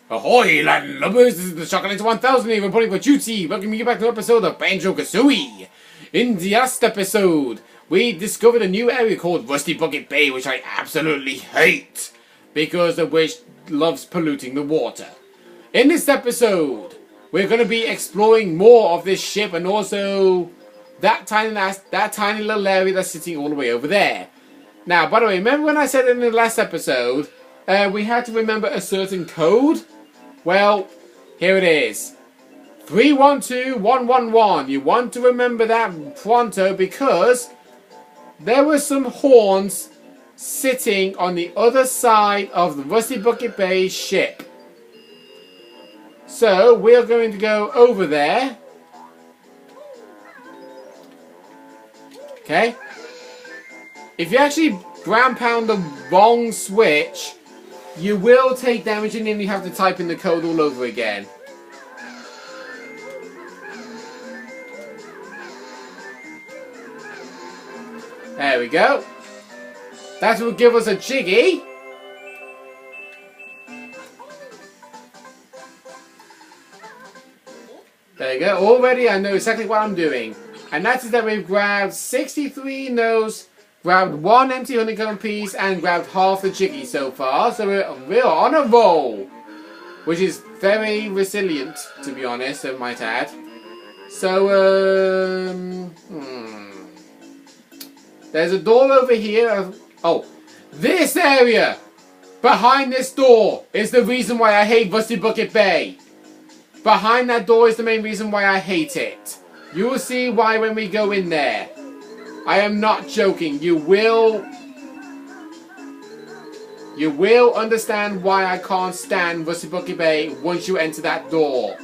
Ahoy, Latin lovers! This is the Chocolate 1000 here reporting for duty. Welcome you back to an episode of Banjo Kazooie. In the last episode, we discovered a new area called Rusty Bucket Bay, which I absolutely hate because the witch loves polluting the water. In this episode, we're going to be exploring more of this ship and also that tiny little area that's sitting all the way over there. Now, by the way, remember when I said in the last episode we had to remember a certain code? Well, here it is. 312111. You want to remember that pronto because there were some horns sitting on the other side of the Rusty Bucket Bay ship. So we're going to go over there. Okay. If you actually ground pound the wrong switch, you will take damage and then you have to type in the code all over again. There we go. That will give us a jiggy. There you go. Already I know exactly what I'm doing. And that is that we've grabbed 63 no's, grabbed one empty honeycomb piece, and grabbed half the jiggy so far. So we're on a roll. Which is very resilient, to be honest, I might add. So, there's a door over here. Oh, this area! Behind this door is the reason why I hate Rusty Bucket Bay. Behind that door is the main reason why I hate it. You will see why when we go in there. I am not joking. You will understand why I can't stand Rusty Bucket Bay once you enter that door.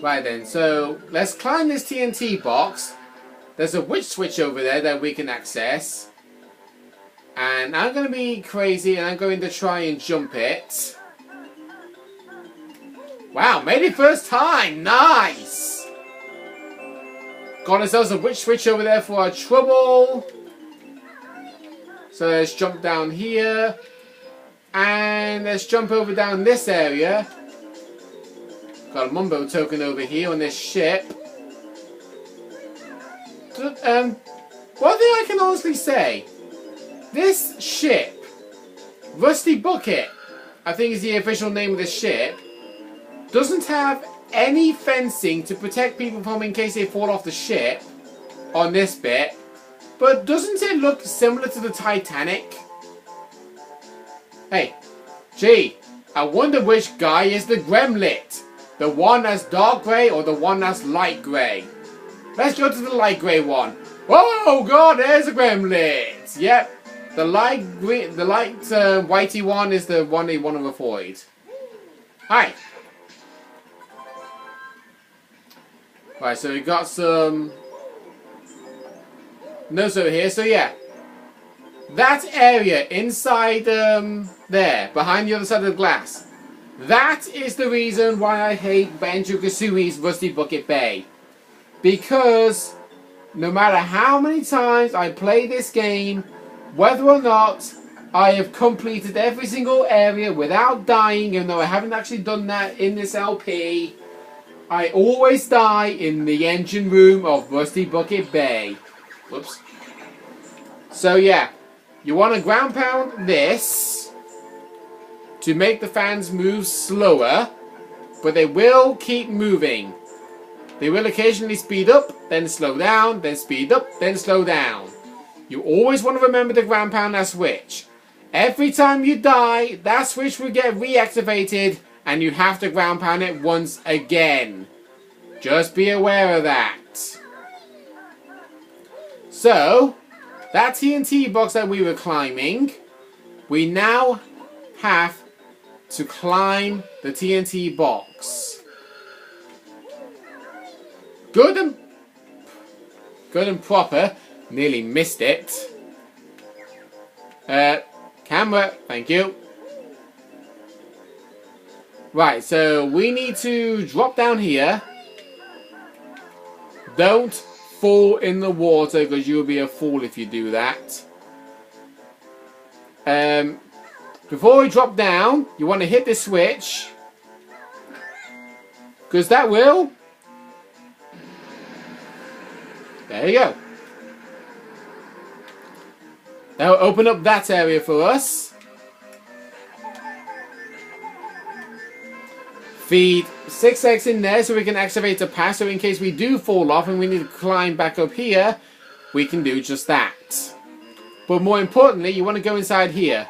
Right then, so let's climb this TNT box. There's a witch switch over there that we can access. And I'm going to be crazy and I'm going to try and jump it. Wow, made it first time! Nice! Got ourselves a witch switch over there for our trouble. So let's jump down here. And let's jump over down this area. Got a Mumbo token over here on this ship. One thing I can honestly say. This ship, Rusty Bucket, I think is the official name of the ship, doesn't have any fencing to protect people from in case they fall off the ship on this bit. But doesn't it look similar to the Titanic? Hey, gee, I wonder which guy is the Gremlit. The one that's dark grey or the one that's light grey? Let's go to the light grey one. Oh god, there's a Gremlit. Yep. The light whitey one is the one they want to avoid. Hi. Right, so we got some notes over here. So yeah, that area inside there, behind the other side of the glass, that is the reason why I hate Banjo Kazooie's Rusty Bucket Bay. Because no matter how many times I play this game, whether or not I have completed every single area without dying, even though I haven't actually done that in this LP, I always die in the engine room of Rusty Bucket Bay. Whoops. So yeah, you want to ground pound this to make the fans move slower, but they will keep moving. They will occasionally speed up, then slow down, then speed up, then slow down. You always want to remember to ground pound that switch. Every time you die, that switch will get reactivated and you have to ground pound it once again. Just be aware of that. So, that TNT box that we were climbing, we now have to climb the TNT box. Good and proper. Nearly missed it. Camera, thank you. Right, so we need to drop down here. Don't fall in the water because you'll be a fool if you do that. Before we drop down, you want to hit the switch. Because that will... There you go. That'll open up that area for us. Feed 6 eggs in there so we can activate the pass, so in case we do fall off and we need to climb back up here, we can do just that. But more importantly, you want to go inside here.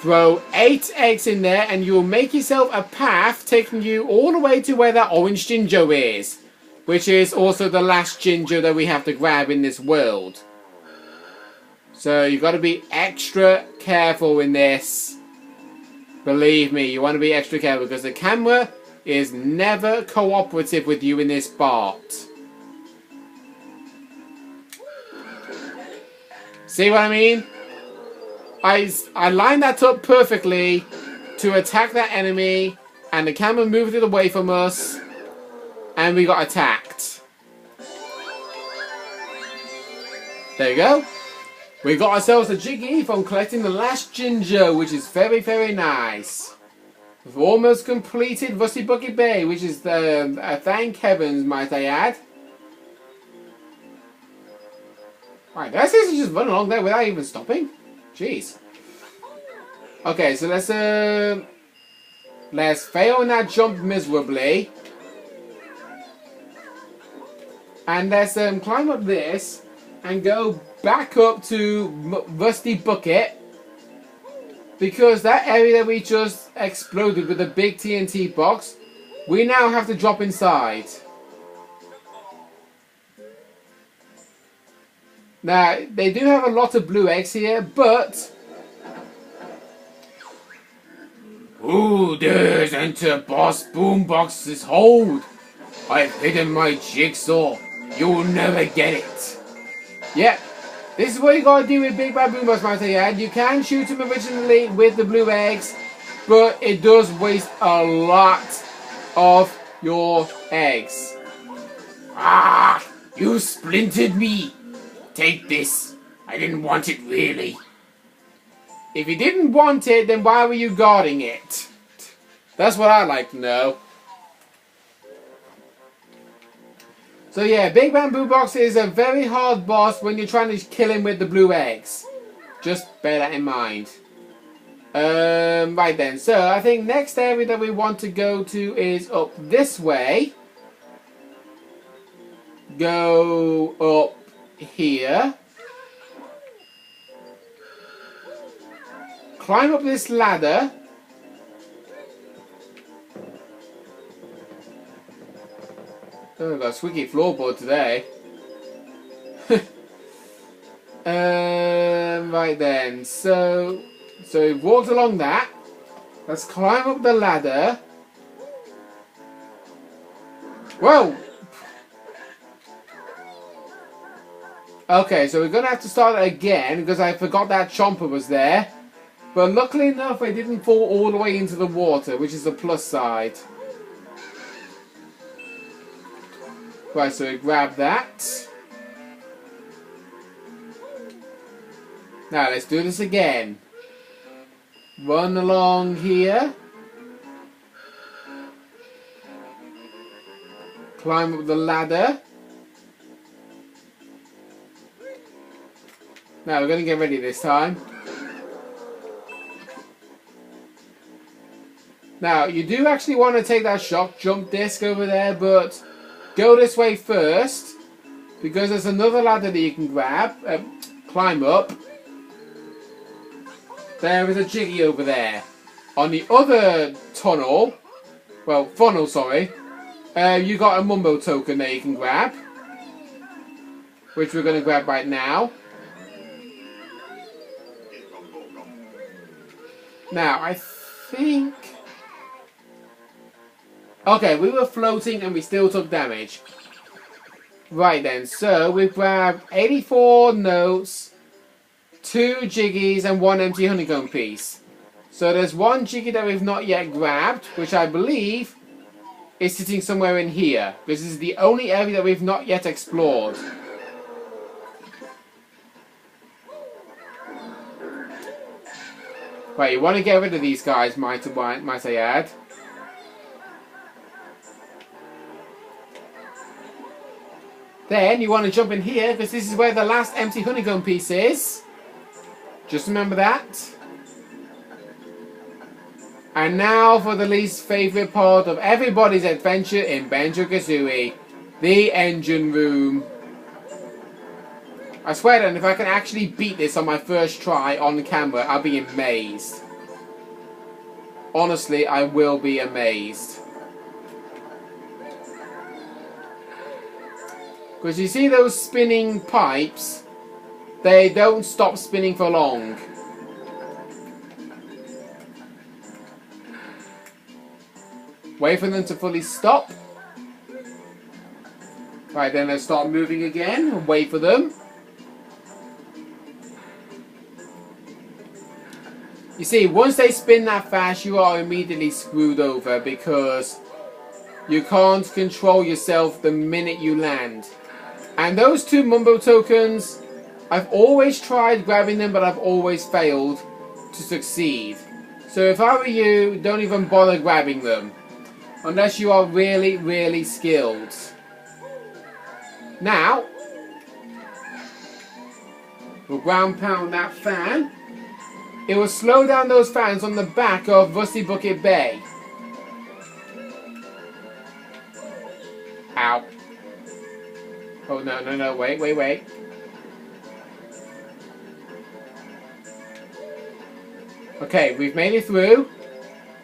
Throw 8 eggs in there and you'll make yourself a path taking you all the way to where that orange ginger is. Which is also the last ginger that we have to grab in this world. So you've got to be extra careful in this. Believe me, you want to be extra careful because the camera is never cooperative with you in this part. See what I mean? I lined that up perfectly to attack that enemy, and the camera moved it away from us, and we got attacked. There you go. We got ourselves a Jiggy from collecting the last ginger, which is very, very nice. We've almost completed Rusty Bucket Bay, which is thank heavens, might I add. Right, that's just run along there without even stopping. Jeez. Okay, so let's fail on that jump miserably. And let's climb up this and go back up to Rusty Bucket. Because that area that we just exploded with the big TNT box, we now have to drop inside. Now, they do have a lot of blue eggs here, but... Who dares enter Boss Boombox's hold? I've hidden my jigsaw. You'll never get it. Yep. This is what you gotta do with Big Bad Boombox, might I add. You can shoot him originally with the blue eggs, but it does waste a lot of your eggs. Ah! You splintered me! Take this. I didn't want it really. If you didn't want it, then why were you guarding it? That's what I'd like to know. So yeah, Big Bamboo Box is a very hard boss when you're trying to kill him with the blue eggs. Just bear that in mind. Right then, so I think next area that we want to go to is up this way. Go up here. Climb up this ladder. Oh, I've got a squeaky floorboard today. Right then, so we've walked along that. Let's climb up the ladder. Whoa! Okay, so we're going to have to start again because I forgot that Chomper was there. But luckily enough, I didn't fall all the way into the water, which is the plus side. Right, so we grab that. Now, let's do this again. Run along here. Climb up the ladder. Now, we're going to get ready this time. Now, you do actually want to take that shock jump disc over there, but go this way first, because there's another ladder that you can grab, climb up. There is a Jiggy over there. On the other tunnel, well, funnel, sorry, you got a Mumbo token that you can grab, which we're going to grab right now. Now, I think... Okay, we were floating and we still took damage. Right then, so we've grabbed 84 notes, 2 Jiggies and 1 empty honeycomb piece. So there's 1 Jiggy that we've not yet grabbed, which I believe is sitting somewhere in here. This is the only area that we've not yet explored. Right, you want to get rid of these guys, might I add. Then you want to jump in here, because this is where the last empty honeycomb piece is. Just remember that. And now for the least favourite part of everybody's adventure in Banjo Kazooie, the engine room. I swear then, if I can actually beat this on my first try on camera, I'll be amazed. Honestly, I will be amazed. Because you see those spinning pipes, they don't stop spinning for long. Wait for them to fully stop. Right, then they start moving again. Wait for them. You see, once they spin that fast, you are immediately screwed over because you can't control yourself the minute you land. And those two Mumbo tokens, I've always tried grabbing them, but I've always failed to succeed. So if I were you, don't even bother grabbing them. Unless you are really, really skilled. Now, we'll ground pound that fan. It will slow down those fans on the back of Rusty Bucket Bay. Ow. Oh, no, wait. Okay, we've made it through.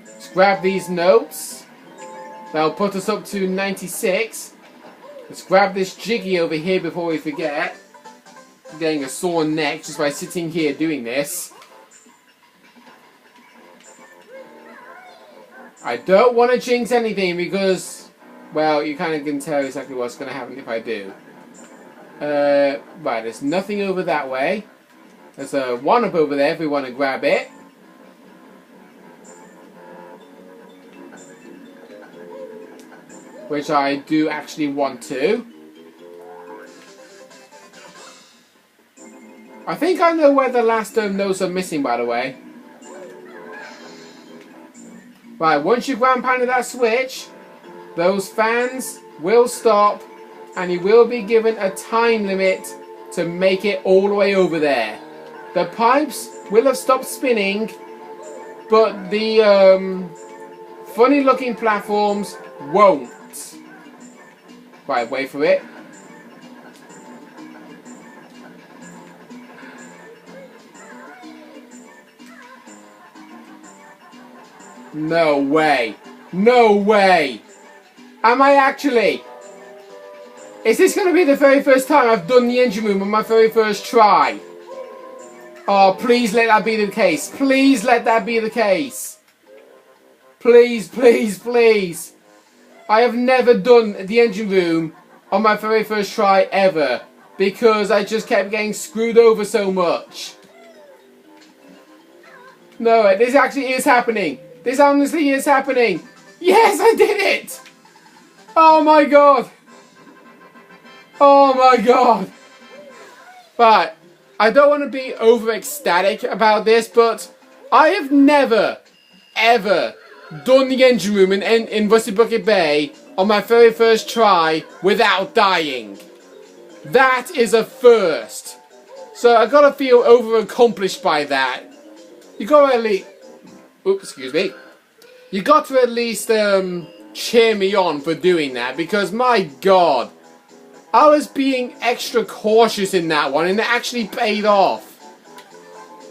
Let's grab these notes. That'll put us up to 96. Let's grab this jiggy over here before we forget. I'm getting a sore neck just by sitting here doing this. I don't want to jinx anything because, well, you kind of can tell exactly what's going to happen if I do. Right, there's nothing over that way. There's a one-up over there if we want to grab it. Which I do actually want to. I think I know where the last notes are missing, by the way. Right, once you ground pounded that switch, those fans will stop and you will be given a time limit to make it all the way over there. The pipes will have stopped spinning, but the funny looking platforms won't. Right, wait for it. No way. No way. Am I actually? Is this going to be the very first time I've done the engine room on my very first try? Oh, please let that be the case. Please let that be the case. Please, please, please. I have never done the engine room on my very first try ever because I just kept getting screwed over so much. No, this actually is happening. This honestly is happening. Yes, I did it! Oh my god. Oh my god. But I don't want to be over ecstatic about this, but I have never, ever done the engine room in Rusty Bucket Bay on my very first try without dying. That is a first. So I gotta feel over accomplished by that. You gotta at least, oops, excuse me. You got to at least cheer me on for doing that because my god, I was being extra cautious in that one and it actually paid off.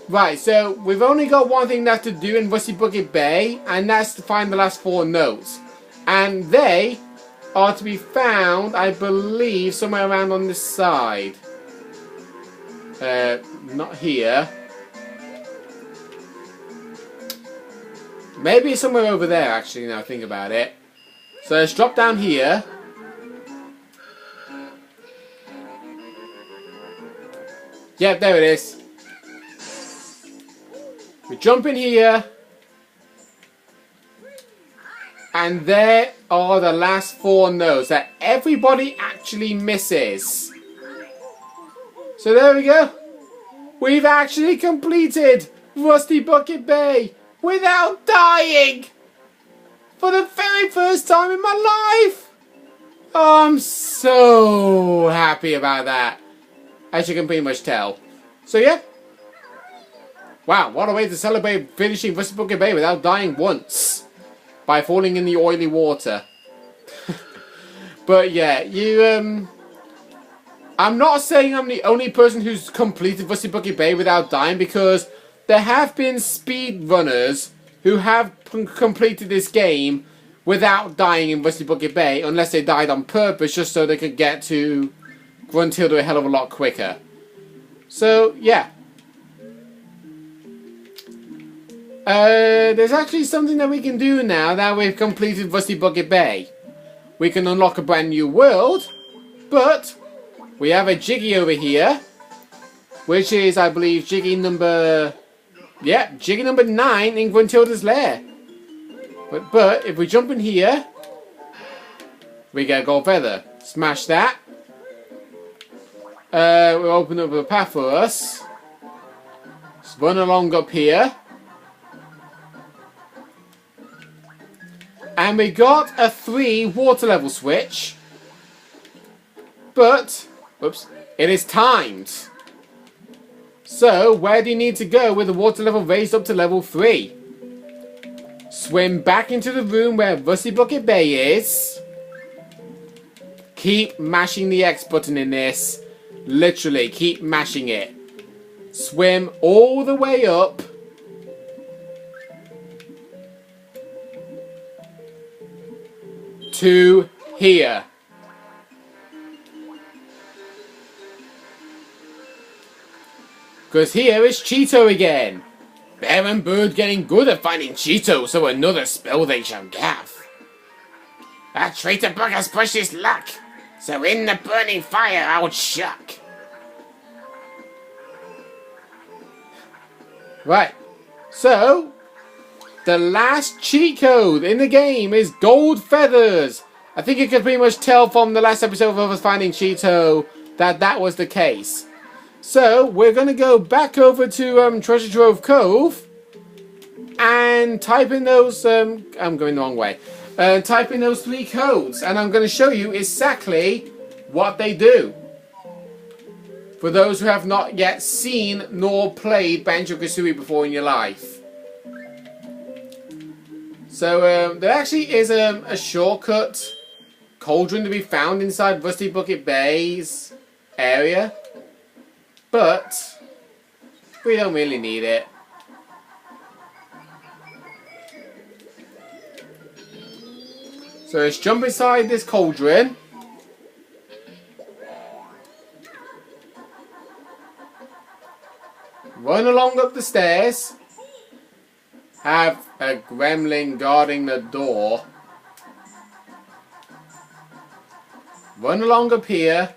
Right, so we've only got one thing left to do in Rusty Bucket Bay, and that's to find the last 4 notes. And they are to be found, I believe, somewhere around on this side. Not here. Maybe it's somewhere over there, actually, now I think about it. So let's drop down here. Yep, there it is. We jump in here. And there are the last 4 notes that everybody actually misses. So there we go. We've actually completed Rusty Bucket Bay without dying for the very first time in my life. Oh, I'm so happy about that, as you can pretty much tell. So yeah. Wow, what a way to celebrate finishing Rusty Bucket Bay without dying once by falling in the oily water. But yeah, I'm not saying I'm the only person who's completed Rusty Bucket Bay without dying, because there have been speedrunners who have completed this game without dying in Rusty Bucket Bay, unless they died on purpose just so they could get to Gruntilda a hell of a lot quicker. So, yeah. There's actually something that we can do now that we've completed Rusty Bucket Bay. We can unlock a brand new world, but we have a Jiggy over here, which is, I believe, Jiggy number 9 in Gruntilda's lair. But if we jump in here, we get a gold feather. Smash that. We'll open up a path for us. Just run along up here. And we got a 3 water level switch. But, whoops, it is timed. So, where do you need to go with the water level raised up to level 3? Swim back into the room where Rusty Bucket Bay is. Keep mashing the X button in this. Literally, keep mashing it. Swim all the way up. To here. Because here is Cheeto again. Bear and Bird getting good at finding Cheeto, so another spell they shall have. That traitor bug has pushed his luck, so in the burning fire I'll chuck. Right, so the last cheat code in the game is gold feathers. I think you can pretty much tell from the last episode of us finding Cheeto that that was the case. So, we're going to go back over to Treasure Trove Cove and type in those, I'm going the wrong way, type in those 3 codes, and I'm going to show you exactly what they do. For those who have not yet seen nor played Banjo Kazooie before in your life. So, there actually is a shortcut cauldron to be found inside Rusty Bucket Bay's area. But we don't really need it. So let's jump inside this cauldron. Run along up the stairs. Have a gremlin guarding the door. Run along up here.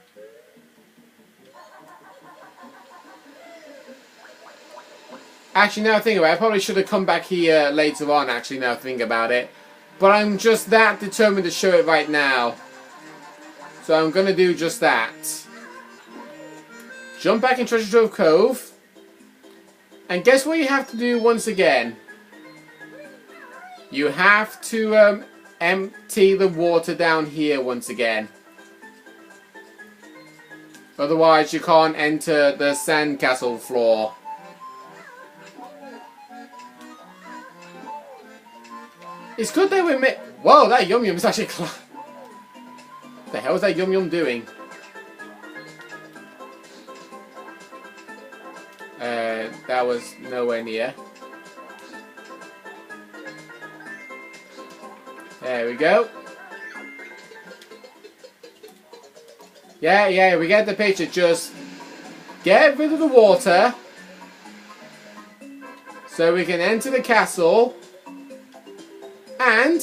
Actually, now I think about it, I probably should have come back here later on, actually, now I think about it. But I'm just that determined to show it right now. So I'm going to do just that. Jump back in Treasure Trove Cove. And guess what you have to do once again? You have to empty the water down here once again. Otherwise you can't enter the sandcastle floor. It's good that we met. Whoa, that Yum Yum is actually. What the hell is that Yum Yum doing? That was nowhere near. There we go. Yeah, we get the picture. Just get rid of the water so we can enter the castle. And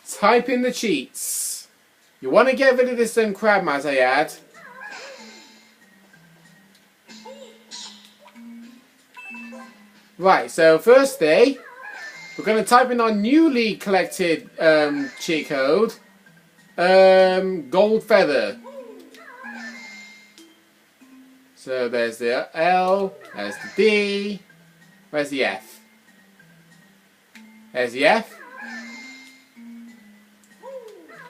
type in the cheats. You want to get rid of this crab mass I had. Right, so firstly, we're going to type in our newly collected cheat code. Gold feather. So there's the L, there's the D, Where's the F? There's the F.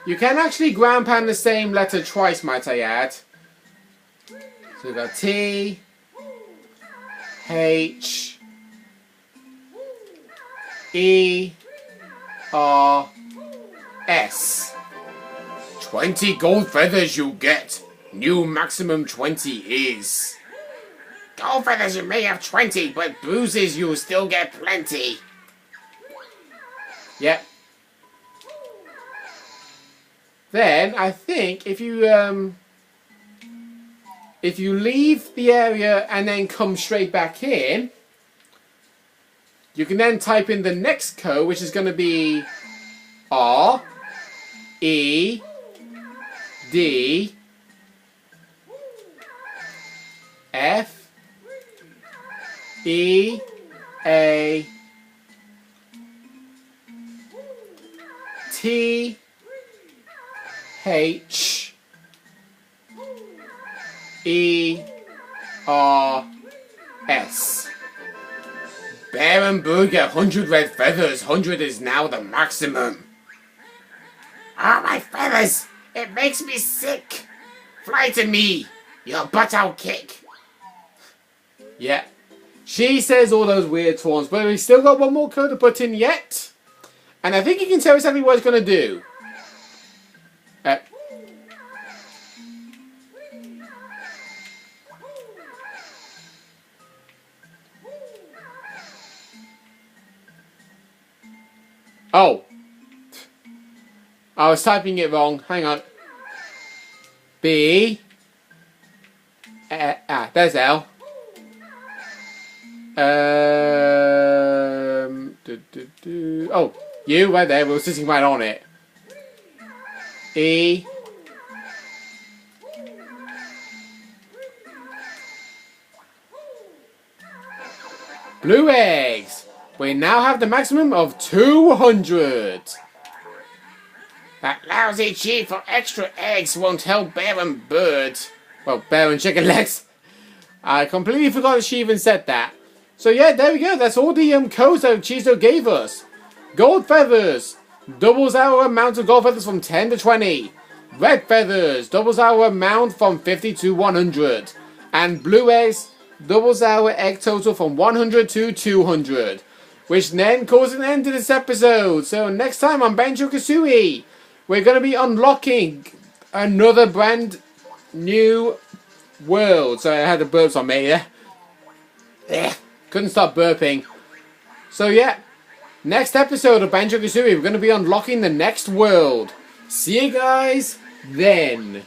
You can actually ground pound the same letter twice, might I add. So we've got T, H, E, R, S. 20 gold feathers you get. New maximum 20 is. Gold feathers you may have 20, but bruises you'll still get plenty. Yep. Then I think if you leave the area and then come straight back in, you can then type in the next code, which is going to be R, E, D, F, E, A, T, H, E, R, S. Bear and Bird get 100 red feathers. 100 is now the maximum. Oh, my feathers! It makes me sick. Fly to me. Your butt I'll kick. Yeah. She says all those weird taunts, but we've still got one more code to put in yet. And I think you can tell exactly what it's going to do. Oh. I was typing it wrong. Hang on. B. There's L. Oh, U right there. We were sitting right on it. E. Blue eggs. We now have the maximum of 200. That lousy cheat for extra eggs won't help Bear and Bird. Well, Bear and Chicken Legs. I completely forgot that she even said that. So yeah, there we go. That's all the codes that Chizo gave us. Gold feathers doubles our amount of gold feathers from 10 to 20. Red feathers doubles our amount from 50 to 100. And blue eggs doubles our egg total from 100 to 200. Which then calls an end to this episode. So next time on Banjo Kazooie, we're going to be unlocking another brand new world. So I had the burps on me, yeah? Couldn't stop burping. So yeah, next episode of Banjo Kazooie, we're going to be unlocking the next world. See you guys then.